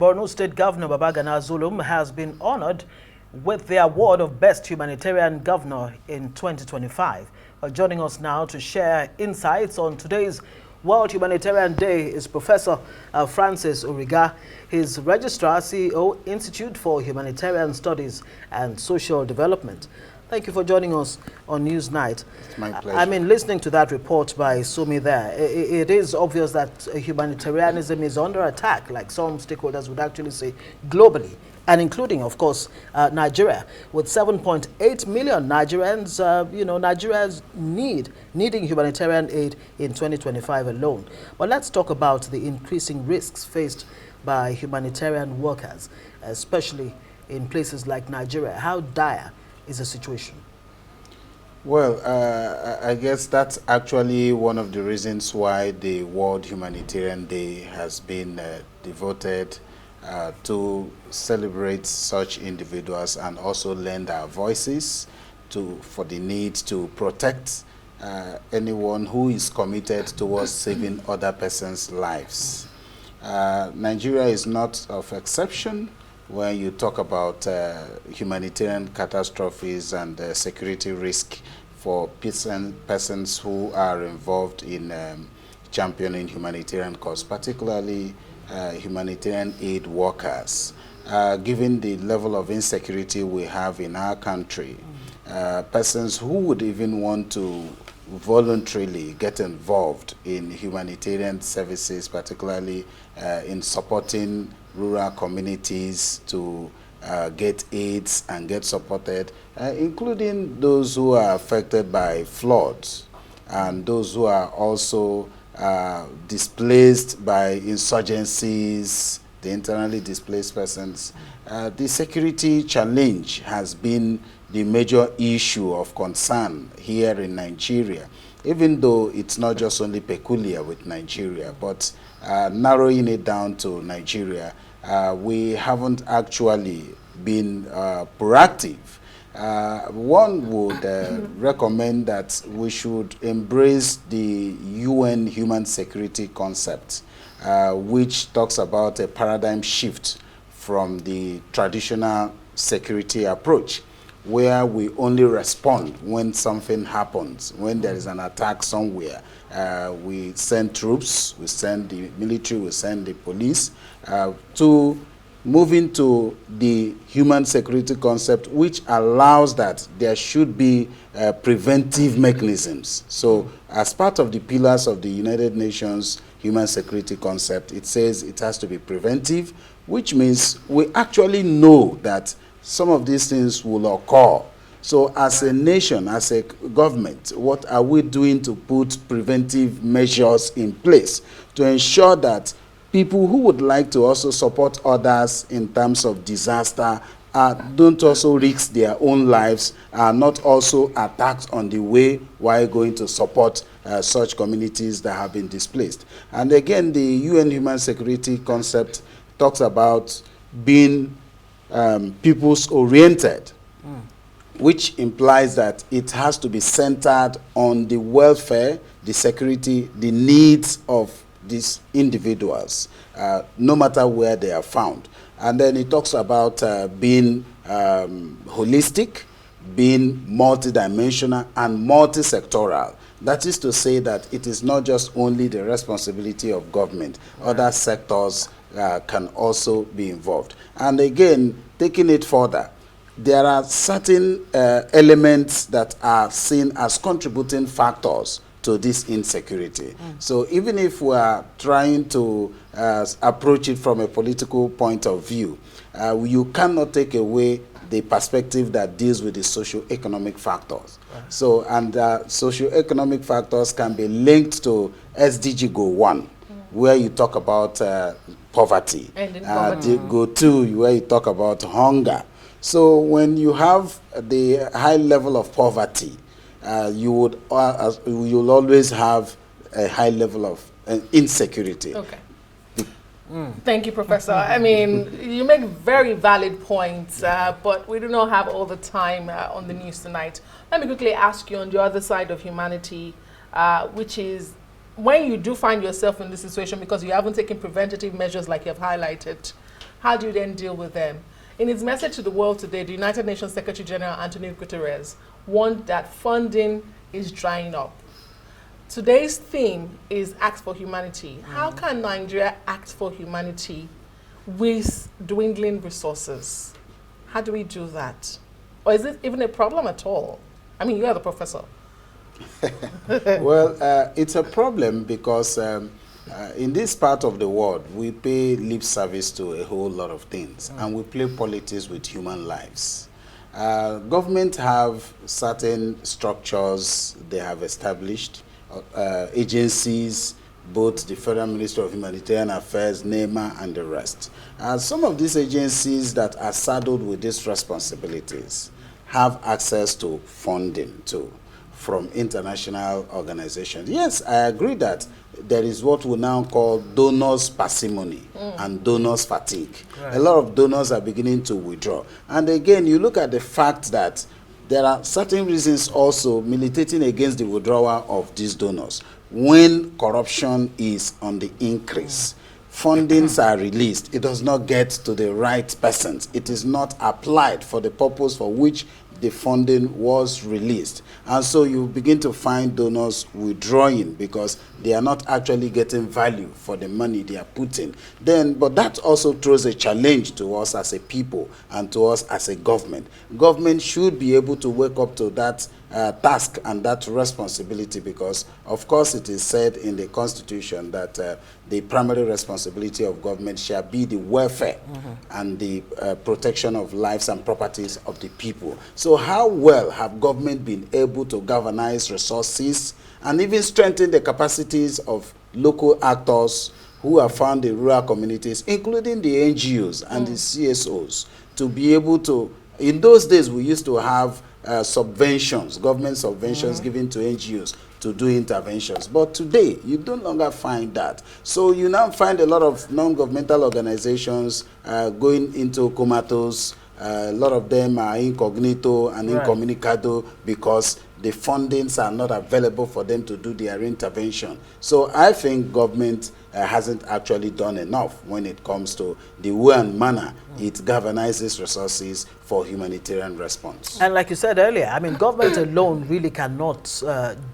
Borno State Governor Babagana Zulum has been honored with the award of Best Humanitarian Governor in 2025. Joining us now to share insights on today's World Humanitarian Day is Professor Francis Origa. He's Registrar, CEO, Institute for Humanitarian Studies and Social Development. Thank you for joining us on Newsnight. It's my pleasure. I mean, listening to that report by Sumi there, it is obvious that humanitarianism is under attack, like some stakeholders would actually say, globally, and including, of course, Nigeria, with 7.8 million Nigerians, Nigeria's needing humanitarian aid in 2025 alone. But let's talk about the increasing risks faced by humanitarian workers, especially in places like Nigeria. How dire is the situation? Well, I guess that's actually one of the reasons why the World Humanitarian Day has been devoted to celebrate such individuals and also lend our voices for the need to protect anyone who is committed towards saving other persons' lives. Nigeria is not of exception when you talk about humanitarian catastrophes and security risk for persons who are involved in championing humanitarian cause, particularly humanitarian aid workers. Given the level of insecurity we have in our country, persons who would even want to voluntarily get involved in humanitarian services, particularly in supporting rural communities to get aids and get supported, including those who are affected by floods and those who are also displaced by insurgencies, the internally displaced persons. The security challenge has been the major issue of concern here in Nigeria, even though it's not just only peculiar with Nigeria, but narrowing it down to Nigeria, we haven't actually been proactive. One would recommend that we should embrace the UN human security concept, which talks about a paradigm shift from the traditional security approach, where we only respond when something happens, when there is an attack somewhere. We send troops, we send the military, we send the police, to move into the human security concept, which allows that there should be preventive mechanisms. So as part of the pillars of the United Nations human security concept, it says it has to be preventive, which means we actually know that some of these things will occur. So as a nation, as a government, what are we doing to put preventive measures in place to ensure that people who would like to also support others in terms of disaster don't also risk their own lives, are not also attacked on the way while going to support such communities that have been displaced. And again, the UN human security concept talks about being people's oriented, which implies that it has to be centered on the welfare, the security, the needs of these individuals, no matter where they are found. And then it talks about being holistic, being multidimensional and multi-sectoral. That is to say that it is not just only the responsibility of government. Other sectors can also be involved. And again, taking it further, there are certain elements that are seen as contributing factors to this insecurity. So even if we are trying to approach it from a political point of view, you cannot take away the perspective that deals with the socio-economic factors. So, and socio-economic factors can be linked to SDG Goal 1, where you talk about poverty. Goal 2, where you talk about hunger. So when you have the high level of poverty, you'll always have a high level of insecurity. Okay. Thank you, Professor. I mean, you make very valid points, but we do not have all the time on the news tonight. Let me quickly ask you on the other side of humanity, which is when you do find yourself in this situation because you haven't taken preventative measures like you have highlighted, how do you then deal with them? In his message to the world today, the United Nations Secretary General Antonio Guterres warned that funding is drying up. Today's theme is Act for Humanity. How can Nigeria act for humanity with dwindling resources? How do we do that? Or is it even a problem at all? I mean, you are the professor. Well, it's a problem because in this part of the world, we pay lip service to a whole lot of things, and we play politics with human lives. Government have certain structures they have established, agencies, both the Federal Ministry of Humanitarian Affairs, NEMA, and the rest. Some of these agencies that are saddled with these responsibilities have access to funding too from international organizations. Yes, I agree that there is what we now call donors' parsimony and donors' fatigue. Right. A lot of donors are beginning to withdraw. And again, you look at the fact that there are certain reasons also militating against the withdrawal of these donors. When corruption is on the increase, fundings are released, it does not get to the right persons. It is not applied for the purpose for which the funding was released. And so you begin to find donors withdrawing because they are not actually getting value for the money they are putting. But that also throws a challenge to us as a people and to us as a government. Government should be able to wake up to that task and that responsibility because, of course, it is said in the Constitution that the primary responsibility of government shall be the welfare and the protection of lives and properties of the people. So how well have government been able to galvanize resources and even strengthen the capacities of local actors who are found in rural communities, including the NGOs and the CSOs, to be able to, in those days we used to have subventions, government subventions given to NGOs to do interventions. But today, you don't longer find that. So you now find a lot of non-governmental organizations going into comatose. A lot of them are incognito and incommunicado because the fundings are not available for them to do their intervention. So I think government hasn't actually done enough when it comes to the way and manner it galvanizes resources for humanitarian response. And like you said earlier, I mean, government alone really cannot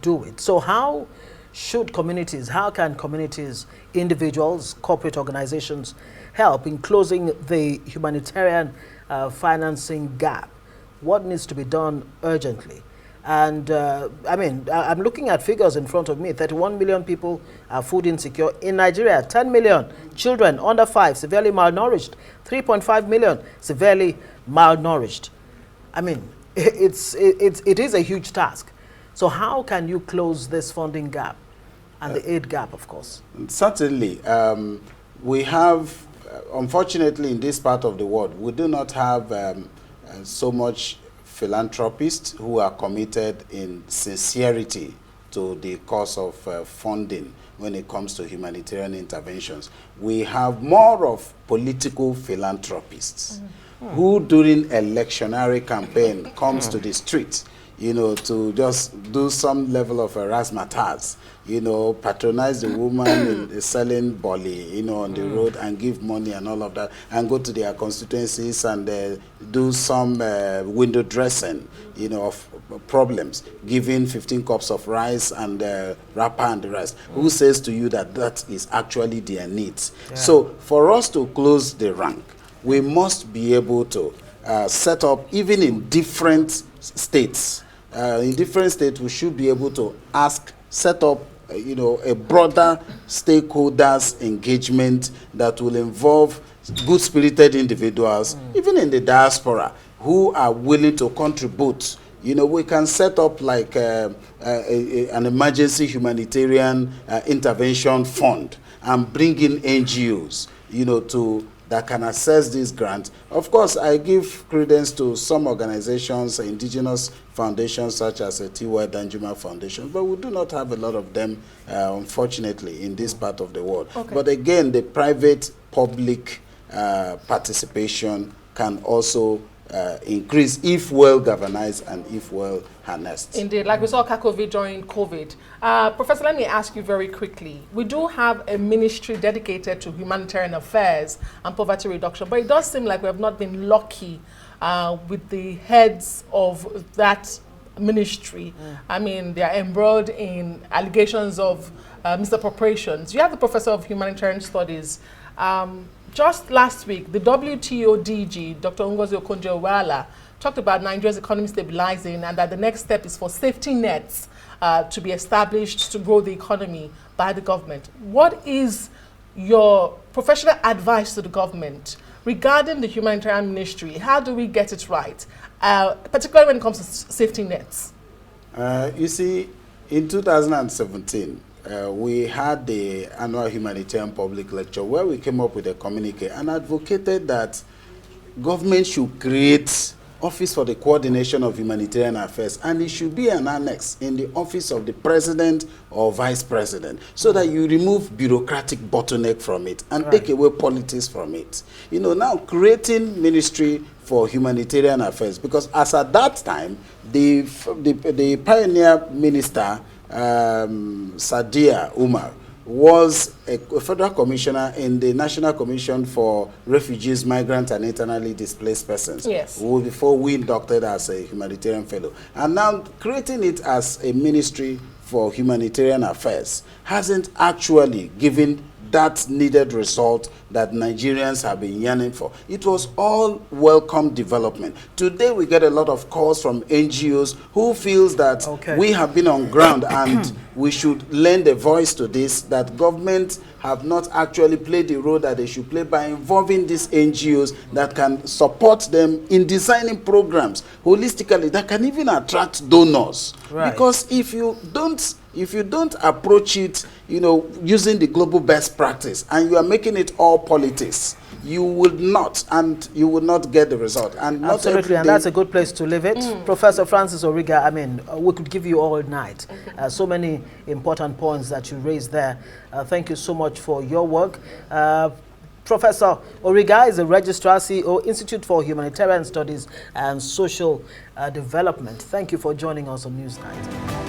do it. So how should communities, how can communities, individuals, corporate organizations help in closing the humanitarian financing gap? What needs to be done urgently? And I mean, I'm looking at figures in front of me. 31 million people are food insecure. In Nigeria, 10 million children under 5 severely malnourished. 3.5 million severely malnourished. I mean, it is a huge task. So how can you close this funding gap and the aid gap, of course? Certainly. We have, unfortunately, in this part of the world, we do not have so much philanthropists who are committed in sincerity to the cause of funding when it comes to humanitarian interventions. We have more of political philanthropists who during electionary campaign comes to the street, you know, to just do some level of razzmatazz, you know, patronize the woman in selling bolly, you know, on the road and give money and all of that, and go to their constituencies and do some window dressing, you know, of problems, giving 15 cups of rice and wrapper and the rest. Who says to you that that is actually their needs? Yeah. So for us to close the rank, we must be able to set up, even in different states, we should be able to set up, you know, a broader stakeholders engagement that will involve good-spirited individuals, even in the diaspora, who are willing to contribute. You know, we can set up like an emergency humanitarian intervention fund and bring in NGOs, you know, that can access these grants. Of course, I give credence to some organizations, indigenous foundations such as T.Y. Danjuma Foundation, but we do not have a lot of them, unfortunately, in this part of the world. Okay. But again, the private-public participation can also increase if well governized and if well harnessed. Indeed, like we saw Kakovi during COVID. Professor, let me ask you very quickly. We do have a ministry dedicated to humanitarian affairs and poverty reduction, but it does seem like we have not been lucky with the heads of that ministry. I mean, they are embroiled in allegations of misappropriations. You have the Professor of Humanitarian Studies. Just last week, the WTO DG, Dr. Ngozi Okonjo-Iweala, talked about Nigeria's economy stabilizing and that the next step is for safety nets to be established to grow the economy by the government. What is your professional advice to the government regarding the humanitarian ministry? How do we get it right, particularly when it comes to safety nets? You see, in 2017, we had the annual humanitarian public lecture where we came up with a communique and advocated that government should create Office for the Coordination of Humanitarian Affairs, and it should be an annex in the office of the president or vice president, so that you remove bureaucratic bottleneck from it and take away politics from it. You know, now creating Ministry for Humanitarian Affairs, because as at that time, the pioneer minister, Sadia Umar, was a federal commissioner in the National Commission for Refugees, Migrants, and Internally Displaced Persons. Yes. Before we inducted as a humanitarian fellow. And now creating it as a ministry for humanitarian affairs hasn't actually given that needed result that Nigerians have been yearning for. It was all welcome development. Today we get a lot of calls from NGOs who feels that we have been on ground and we should lend a voice to this, that government have not actually played the role that they should play by involving these NGOs that can support them in designing programs holistically that can even attract donors. Because if you don't approach it, you know, using the global best practice and you are making it all politics, you will not get the result. And absolutely, and that's a good place to leave it. Professor Francis Origa, I mean, we could give you all night. So many important points that you raised there. Thank you so much for your work. Professor Origa is a registrar, CEO, Institute for Humanitarian Studies and Social Development. Thank you for joining us on Newsnight.